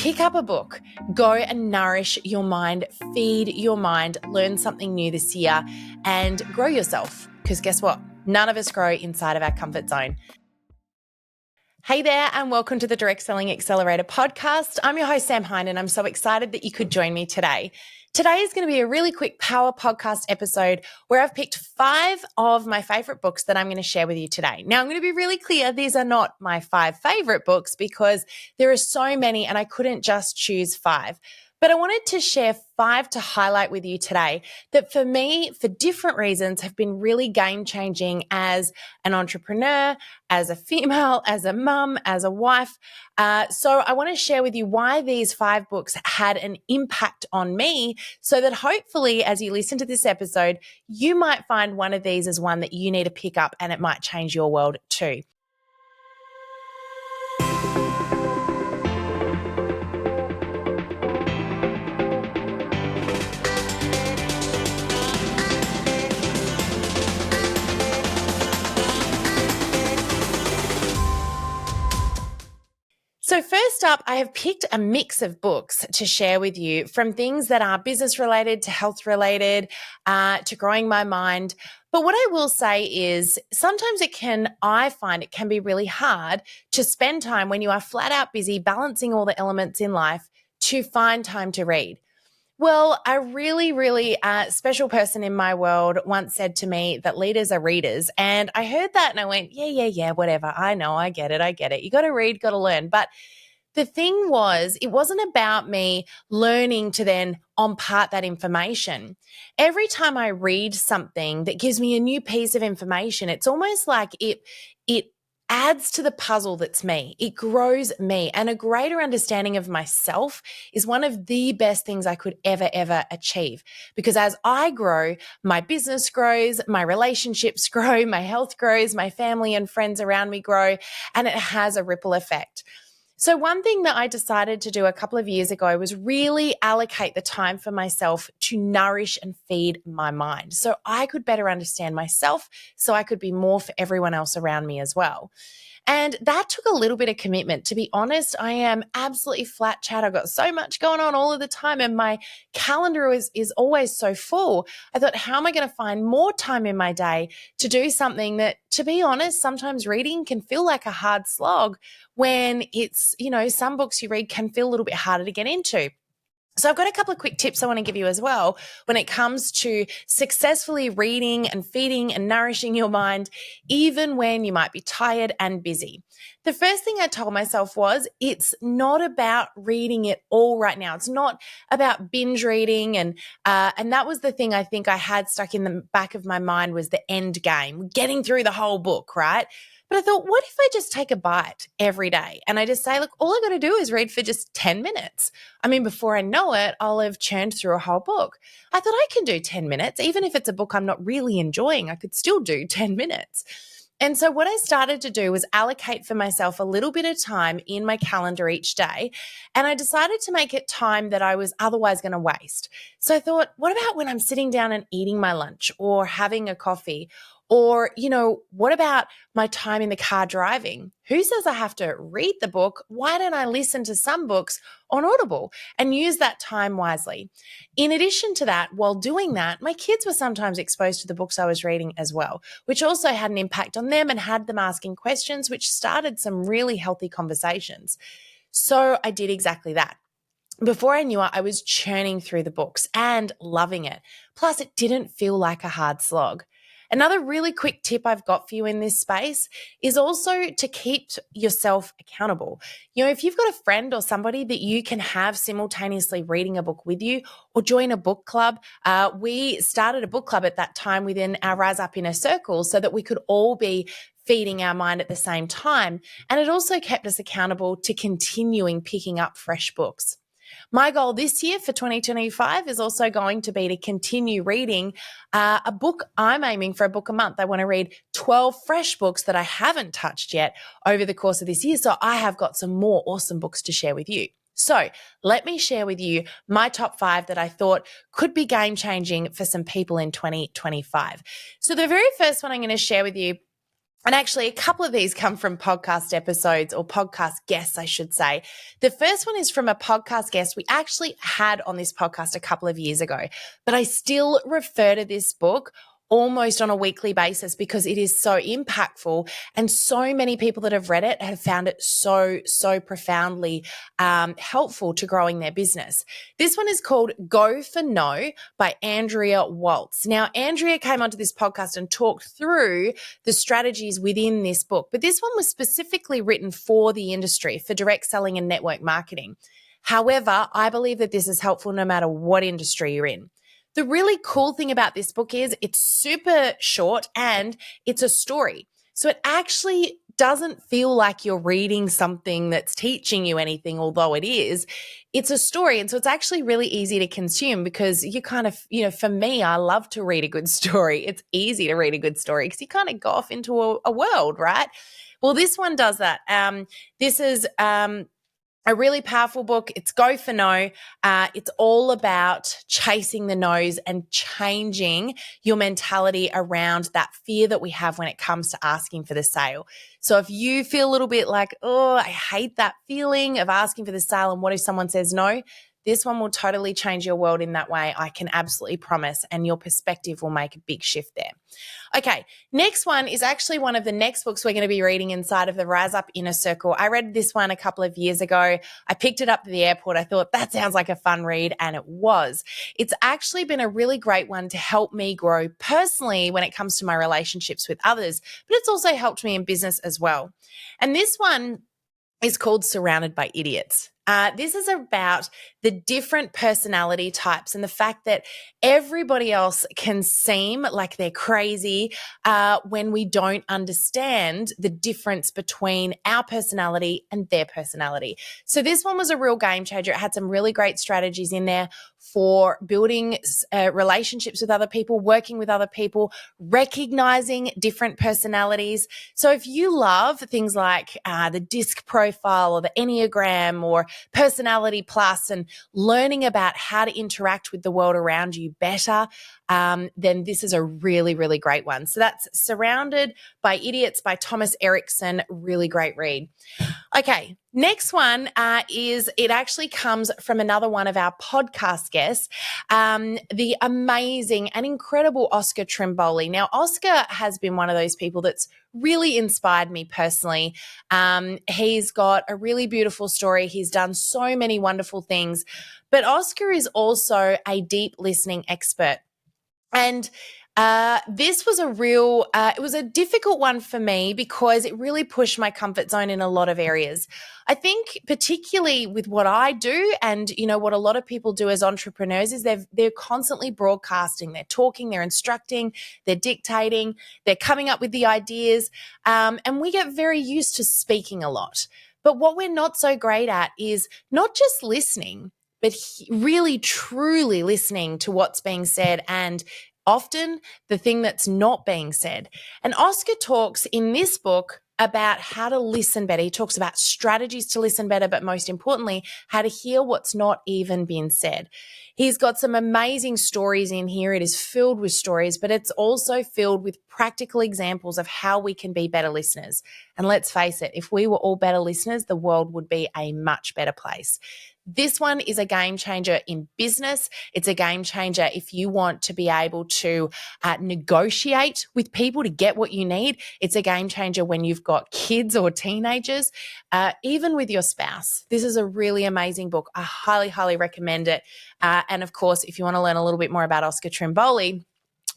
pick up a book, go and nourish your mind, feed your mind, learn something new this year, and grow yourself. Because guess what? None of us grow inside of our comfort zone. Hey there, and welcome to the Direct Selling Accelerator podcast. I'm your host, Sam Hine, and I'm so excited that you could join me today. Today is going to be a really quick power podcast episode where I've picked 5 of my favorite books that I'm going to share with you today. Now, I'm going to be really clear. These are not my 5 favorite books because there are so many and I couldn't just choose 5. But I wanted to share 5 to highlight with you today that for me, for different reasons, have been really game-changing as an entrepreneur, as a female, as a mum, as a wife. So I want to share with you why these 5 books had an impact on me so that hopefully as you listen to this episode, you might find one of these as one that you need to pick up and it might change your world too. So first up, I have picked a mix of books to share with you, from things that are business related to health related, to growing my mind. But what I will say is sometimes I find it can be really hard to spend time when you are flat out busy balancing all the elements in life to find time to read. Well, a really special person in my world once said to me that leaders are readers. And I heard that and I went, yeah, whatever. I know, I get it. You got to read, got to learn. But the thing was, it wasn't about me learning to then impart that information. Every time I read something that gives me a new piece of information, it's almost like it adds to the puzzle that's me. It grows me. And a greater understanding of myself is one of the best things I could ever achieve. Because as I grow, my business grows, my relationships grow, my health grows, my family and friends around me grow, and it has a ripple effect. So one thing that I decided to do a couple of years ago was really allocate the time for myself to nourish and feed my mind so I could better understand myself, so I could be more for everyone else around me as well. And that took a little bit of commitment. To be honest, I am absolutely flat chat. I've got so much going on all of the time and my calendar is always so full. I thought, how am I going to find more time in my day to do something that, to be honest, sometimes reading can feel like a hard slog when it's, some books you read can feel a little bit harder to get into. So I've got a couple of quick tips I want to give you as well when it comes to successfully reading and feeding and nourishing your mind, even when you might be tired and busy. The first thing I told myself was, it's not about reading it all right now. It's not about binge reading. And that was the thing I think I had stuck in the back of my mind, was the end game, getting through the whole book, right? But I thought, what if I just take a bite every day and I just say, look, all I got to do is read for just 10 minutes. I mean, before I know it, I'll have churned through a whole book. I thought I can do 10 minutes. Even if it's a book I'm not really enjoying, I could still do 10 minutes. And so what I started to do was allocate for myself a little bit of time in my calendar each day. And I decided to make it time that I was otherwise going to waste. So I thought, what about when I'm sitting down and eating my lunch or having a coffee? Or, what about my time in the car driving? Who says I have to read the book? Why don't I listen to some books on Audible and use that time wisely? In addition to that, while doing that, my kids were sometimes exposed to the books I was reading as well, which also had an impact on them and had them asking questions, which started some really healthy conversations. So I did exactly that. Before I knew it, I was churning through the books and loving it. Plus, it didn't feel like a hard slog. Another really quick tip I've got for you in this space is also to keep yourself accountable. If you've got a friend or somebody that you can have simultaneously reading a book with you, or join a book club. We started a book club at that time within our Rise Up Inner Circle so that we could all be feeding our mind at the same time. And it also kept us accountable to continuing picking up fresh books. My goal this year for 2025 is also going to be to continue reading a book. I'm aiming for a book a month. I want to read 12 fresh books that I haven't touched yet over the course of this year. So I have got some more awesome books to share with you. So let me share with you my top 5 that I thought could be game-changing for some people in 2025. So the very first one I'm going to share with you And actually, a couple of these come from podcast episodes or podcast guests, I should say. The first one is from a podcast guest we actually had on this podcast a couple of years ago, but I still refer to this book almost on a weekly basis because it is so impactful, and so many people that have read it have found it so profoundly helpful to growing their business. This one is called Go for No by Andrea Waltz. Now, Andrea came onto this podcast and talked through the strategies within this book, but this one was specifically written for the industry, for direct selling and network marketing. However, I believe that this is helpful no matter what industry you're in. The really cool thing about this book is it's super short and it's a story. So it actually doesn't feel like you're reading something that's teaching you anything, although it is. It's a story. And so it's actually really easy to consume because you kind of, for me, I love to read a good story. It's easy to read a good story because you kind of go off into a world, right? Well, this one does that. This is a really powerful book. It's Go for No. It's all about chasing the no's and changing your mentality around that fear that we have when it comes to asking for the sale. So if you feel a little bit like, oh, I hate that feeling of asking for the sale and what if someone says no, this one will totally change your world in that way. I can absolutely promise, and your perspective will make a big shift there. Okay, next one is actually one of the next books we're going to be reading inside of the Rise Up Inner Circle. I read this one a couple of years ago. I picked it up at the airport. I thought that sounds like a fun read, and it was. It's actually been a really great one to help me grow personally when it comes to my relationships with others, but it's also helped me in business as well. And this one is called Surrounded by Idiots. This is about the different personality types and the fact that everybody else can seem like they're crazy when we don't understand the difference between our personality and their personality. So this one was a real game changer. It had some really great strategies in there for building relationships with other people, working with other people, recognizing different personalities. So if you love things like the DISC profile or the Enneagram or Personality Plus and learning about how to interact with the world around you better, then this is a really, really great one. So that's Surrounded by Idiots by Thomas Erickson. Really great read. Okay, next one it actually comes from another one of our podcast guests, the amazing and incredible Oscar Trimboli. Now, Oscar has been one of those people that's really inspired me personally. He's got a really beautiful story. He's done so many wonderful things, but Oscar is also a deep listening expert. And this was it was a difficult one for me because it really pushed my comfort zone in a lot of areas. I think particularly with what I do and, what a lot of people do as entrepreneurs is they're constantly broadcasting, they're talking, they're instructing, they're dictating, they're coming up with the ideas. And we get very used to speaking a lot. But what we're not so great at is not just listening, but really truly listening to what's being said and often the thing that's not being said. And Oscar talks in this book about how to listen better. He talks about strategies to listen better, but most importantly, how to hear what's not even been said. He's got some amazing stories in here. It is filled with stories, but it's also filled with practical examples of how we can be better listeners. And let's face it, if we were all better listeners, the world would be a much better place. This one is a game changer in business. It's a game changer if you want to be able to negotiate with people to get what you need. It's a game changer when you've got kids or teenagers, even with your spouse. This is a really amazing book. I highly, highly recommend it. And of course, if you want to learn a little bit more about Oscar Trimboli,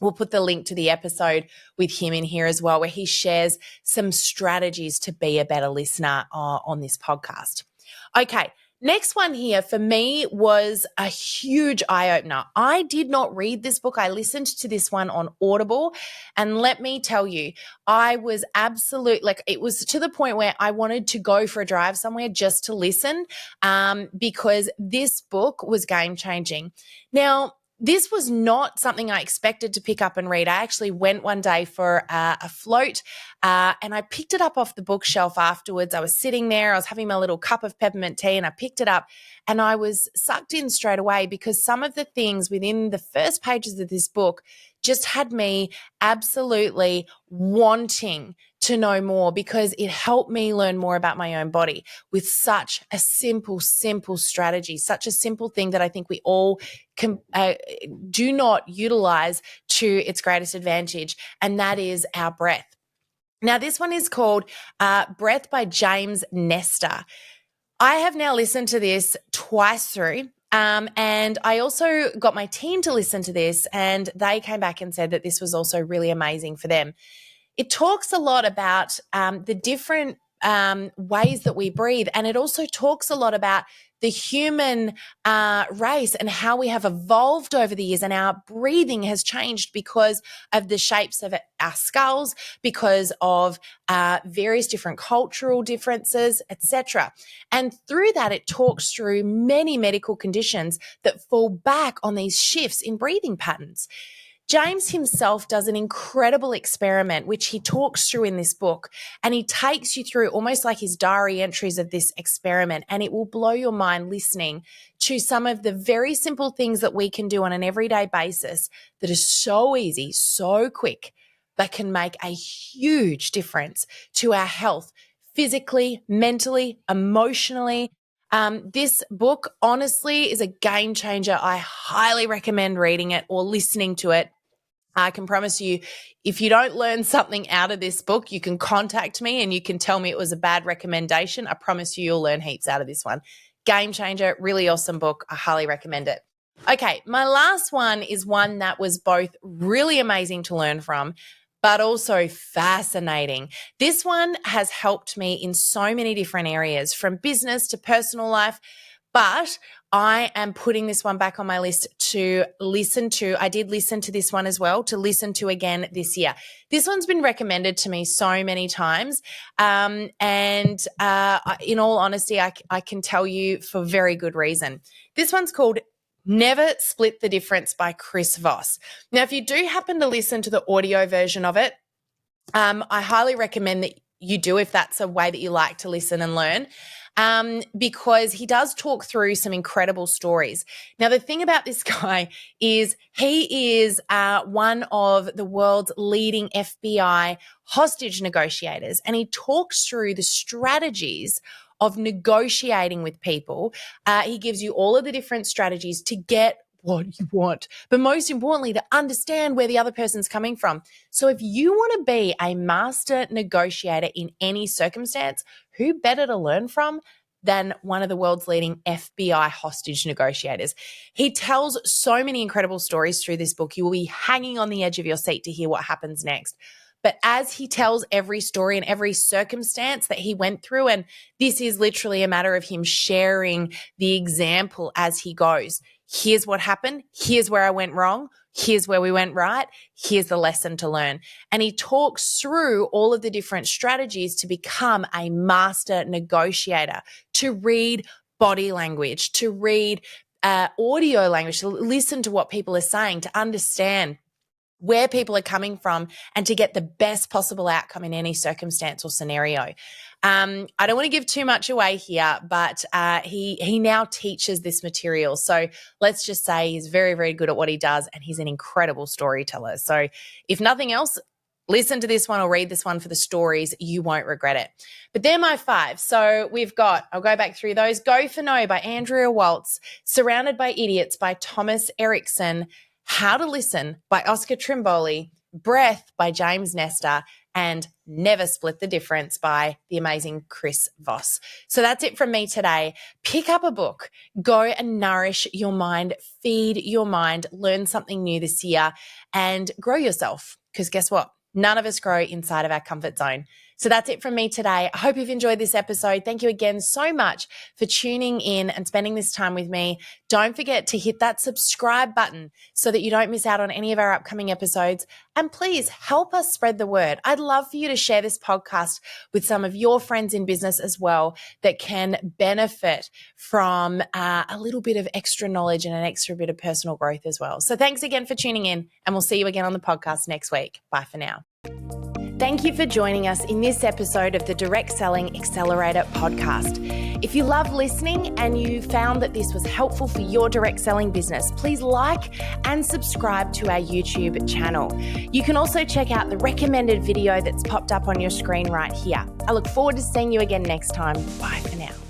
we'll put the link to the episode with him in here as well, where he shares some strategies to be a better listener on this podcast. Okay. Next one here for me was a huge eye-opener. I did not read this book. I listened to this one on Audible, and let me tell you, I was it was to the point where I wanted to go for a drive somewhere just to listen because this book was game-changing. Now, this was not something I expected to pick up and read. I actually went one day for a float and I picked it up off the bookshelf afterwards. I was sitting there, I was having my little cup of peppermint tea and I picked it up and I was sucked in straight away because some of the things within the first pages of this book just had me absolutely wanting to know more because it helped me learn more about my own body with such a simple strategy, such a simple thing that I think we all can, do not utilize to its greatest advantage, and that is our breath. Now, this one is called Breath by James Nestor. I have now listened to this twice through. And I also got my team to listen to this, and they came back and said that this was also really amazing for them. It talks a lot about the different ways that we breathe, and it also talks a lot about the human race and how we have evolved over the years, and our breathing has changed because of the shapes of our skulls, because of various different cultural differences, etc. And through that, it talks through many medical conditions that fall back on these shifts in breathing patterns. James himself does an incredible experiment, which he talks through in this book, and he takes you through almost like his diary entries of this experiment, and it will blow your mind listening to some of the very simple things that we can do on an everyday basis that is so easy, so quick, but can make a huge difference to our health, physically, mentally, emotionally. This book, honestly, is a game changer. I highly recommend reading it or listening to it. I can promise you, if you don't learn something out of this book, you can contact me and you can tell me it was a bad recommendation. I promise you'll learn heaps out of this one. Game changer, really awesome book. I highly recommend it. Okay, my last one is one that was both really amazing to learn from, but also fascinating. This one has helped me in so many different areas, from business to personal life. But I am putting this one back on my list to listen to. I did listen to this one as well, to listen to again this year. This one's been recommended to me so many times. In all honesty, I can tell you for very good reason. This one's called Never Split the Difference by Chris Voss. Now, if you do happen to listen to the audio version of it, I highly recommend that you do, if that's a way that you like to listen and learn, because he does talk through some incredible stories. Now, the thing about this guy is he is one of the world's leading FBI hostage negotiators, and he talks through the strategies of negotiating with people. He gives you all of the different strategies to get what you want, but most importantly, to understand where the other person's coming from. So if you want to be a master negotiator in any circumstance, who better to learn from than one of the world's leading FBI hostage negotiators? He tells so many incredible stories through this book. You will be hanging on the edge of your seat to hear what happens next. But as he tells every story and every circumstance that he went through, and this is literally a matter of him sharing the example as he goes. Here's what happened. Here's where I went wrong. Here's where we went right. Here's the lesson to learn. And he talks through all of the different strategies to become a master negotiator, to read body language, to read audio language, to listen to what people are saying, to understand where people are coming from, and to get the best possible outcome in any circumstance or scenario. I don't want to give too much away here, but he now teaches this material. So let's just say he's very, very good at what he does, and he's an incredible storyteller. So if nothing else, listen to this one or read this one for the stories. You won't regret it. But they're my 5. So we've got, I'll go back through those. Go for No by Andrea Waltz, Surrounded by Idiots by Thomas Erickson, How to Listen by Oscar Trimboli, Breath by James Nestor, and Never Split the Difference by the amazing Chris Voss. So that's it from me today. Pick up a book, go and nourish your mind, feed your mind, learn something new this year, and grow yourself. Because guess what? None of us grow inside of our comfort zone. So that's it from me today. I hope you've enjoyed this episode. Thank you again so much for tuning in and spending this time with me. Don't forget to hit that subscribe button so that you don't miss out on any of our upcoming episodes. And please help us spread the word. I'd love for you to share this podcast with some of your friends in business as well that can benefit from a little bit of extra knowledge and an extra bit of personal growth as well. So thanks again for tuning in, and we'll see you again on the podcast next week. Bye for now. Thank you for joining us in this episode of the Direct Selling Accelerator podcast. If you love listening and you found that this was helpful for your direct selling business, please like and subscribe to our YouTube channel. You can also check out the recommended video that's popped up on your screen right here. I look forward to seeing you again next time. Bye for now.